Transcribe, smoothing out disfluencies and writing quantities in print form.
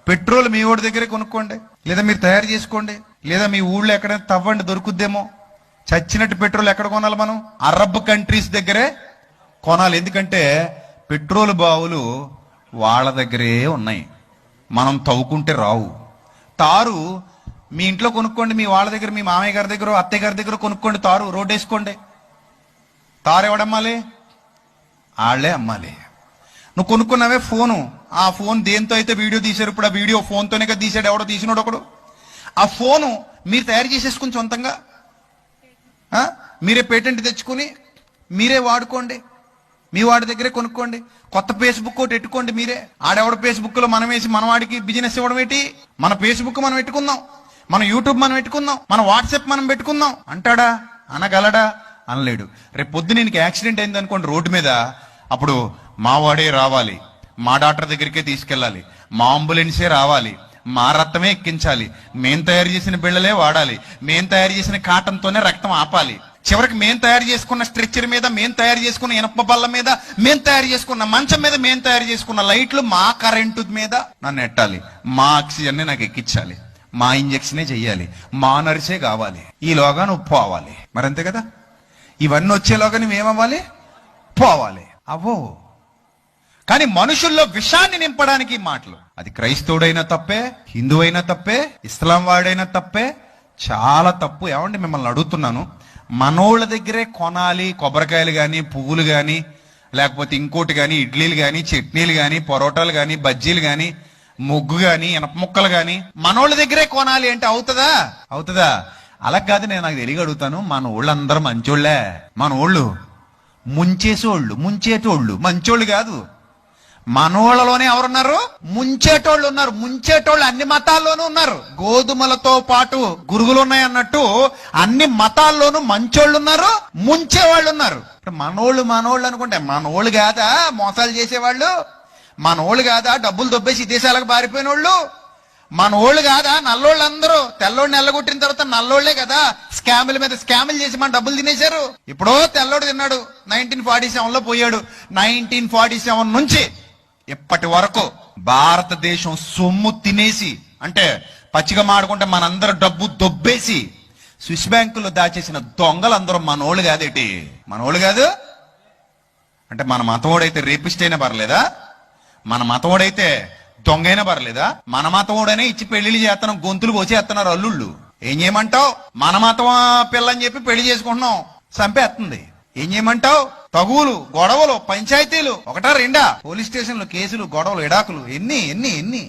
Petrol మీ ఓడి దగ్గరే కొనుక్కోండి, లేదా మీరు తయారు చేసుకోండి, లేదా మీ ఊళ్ళో ఎక్కడైనా తవ్వండి, దొరుకుద్దేమో. చచ్చినట్టు పెట్రోల్ ఎక్కడ కొనాలి? మనం అరబ్ కంట్రీస్ దగ్గరే కొనాలి. ఎందుకంటే పెట్రోల్ బావులు వాళ్ళ దగ్గరే ఉన్నాయి, మనం తవ్వుకుంటే రావు. తారు మీ ఇంట్లో కొనుక్కోండి, మీ వాళ్ళ దగ్గర, మీ మామయ్య గారి దగ్గర, అత్తయ్య గారి దగ్గర కొనుక్కోండి, తారు రోడ్ వేసుకోండి. తారు ఎవడమ్మాలి? వాళ్ళే అమ్మాలి. నువ్వు కొనుక్కున్నావే ఫోను, ఆ ఫోన్ దేంతో అయితే వీడియో తీశారు, ఇప్పుడు ఆ వీడియో ఫోన్తోనే కదా తీసాడు, ఎవడో తీసినాడు ఒకడు. ఆ ఫోను మీరు తయారు చేసేసుకుని సొంతంగా మీరే పేటెంట్ తెచ్చుకుని మీరే వాడుకోండి, మీ వాడి దగ్గరే కొనుక్కోండి. కొత్త ఫేస్బుక్ ఒకటి పెట్టుకోండి మీరే. ఆడెవడ ఫేస్బుక్ లో మనం వేసి మన వాడికి బిజినెస్ ఇవ్వడం ఏంటి? మన ఫేస్బుక్ మనం పెట్టుకుందాం, మన యూట్యూబ్ మనం పెట్టుకుందాం, మన వాట్సాప్ మనం పెట్టుకుందాం అంటాడా? అనగలడా? అనలేడు. రేపు పొద్దున నీకు యాక్సిడెంట్ అయింది అనుకోండి రోడ్డు మీద, అప్పుడు మా వాడే రావాలి, మా డాక్టర్ దగ్గరికే తీసుకెళ్ళాలి, మా అంబులెన్సే రావాలి, మా రక్తమే ఎక్కించాలి, మేం తయారు చేసిన బిళ్ళలే వాడాలి, మేం తయారు చేసిన కాటన్తోనే రక్తం ఆపాలి, చివరికి మేం తయారు చేసుకున్న స్ట్రెచ్చర్ మీద, మేం తయారు చేసుకున్న ఇనప బల్ల మీద, మేం తయారు చేసుకున్న మంచం మీద, మేం తయారు చేసుకున్న లైట్లు మా కరెంటు మీద నన్ను ఎట్టాలి, మా ఆక్సిజన్ నాకు ఎక్కించాలి, మా ఇంజక్షనే చెయ్యాలి, మా నర్సే కావాలి, ఈలోగా నువ్వు పోవాలి. మరి అంతే కదా, ఇవన్నీ వచ్చేలోగా నువ్వేమవ్వాలి? పోవాలి. అవో. కానీ మనుషుల్లో విషాన్ని నింపడానికి మాటలు. అది క్రైస్తవుడైనా తప్పే, హిందువైనా తప్పే, ఇస్లాం వాడైనా తప్పే, చాలా తప్పు. ఏమండి మిమ్మల్ని అడుగుతున్నాను, మనోళ్ళ దగ్గరే కొనాలి కొబ్బరికాయలు కానీ, పువ్వులు కానీ, లేకపోతే ఇంకోటి కానీ, ఇడ్లీలు కానీ, చట్నీలు కానీ, పొరోటాలు కానీ, బజ్జీలు కానీ, ముగ్గు కానీ, ఇనప ముక్కలు కానీ మనోళ్ళ దగ్గరే కొనాలి అంటే అవుతుందా? అవుతుందా? అలా కాదు. నేను నాకు తెలియ అడుగుతాను, మన ఊళ్ళందరూ మంచోళ్లే? మన ఊళ్ళు ముంచేసోళ్ళు, ముంచేటోళ్ళు, మంచోళ్ళు కాదు. మనోళ్ళలోనే ఎవరున్నారు? ముంచేటోళ్ళు ఉన్నారు. ముంచేటోళ్ళు అన్ని మతాల్లోనూ ఉన్నారు. గోధుమలతో పాటు గురుగులు ఉన్నాయి అన్నట్టు అన్ని మతాల్లోనూ మంచోళ్ళు ఉన్నారు, ముంచేవాళ్ళు ఉన్నారు. మనోళ్ళు అనుకుంటే మనోళ్ళు కాదా మోసాలు చేసేవాళ్ళు? మనోళ్ళు కాదా డబ్బులు దొబ్బేసి దేశాలకు పారిపోయిన వాళ్ళు? మనోళ్ళు కాదా నల్లోళ్ళందరూ? తెల్లోడిని ఎల్లగొట్టిన తర్వాత నల్లోళ్లే కదా స్కాముల మీద స్కాములు చేసి మన డబ్బులు తినేశారు. ఇప్పుడో తెల్లోడు తిన్నాడు, 1947లో పోయాడు. 1947 నుంచి ఇప్పటి వరకు భారతదేశం సొమ్ము తినేసి, అంటే పచ్చిగా మాడుకుంటే మనందరూ డబ్బు దొబ్బేసి స్విస్ బ్యాంకులో దాచేసిన దొంగలందరూ మనోళ్ళు కాదేటి? మనోళ్ళు కాదు అంటే మన మతోడైతే రేపిస్ట్ అయినా పర్లేదా? మన మతోడైతే దొంగ అయినా పర్లేదా? మన మతోడైనా ఇచ్చి పెళ్లిళ్ళు చేస్తున్నాం, గొంతులు కోసేస్తున్నారు అల్లుళ్ళు. ఏం చేయమంటావు? మన మతం పిల్లని చెప్పి పెళ్లి చేసుకుంటున్నాం, చంపేస్తుంది. ఏం చేయమంటావు? తగువులు, గొడవలు, పంచాయతీలు ఒకటా రెండా? పోలీస్ స్టేషన్లు కేసులు, గొడవలు, ఎడాకులు ఎన్ని ఎన్ని ఎన్ని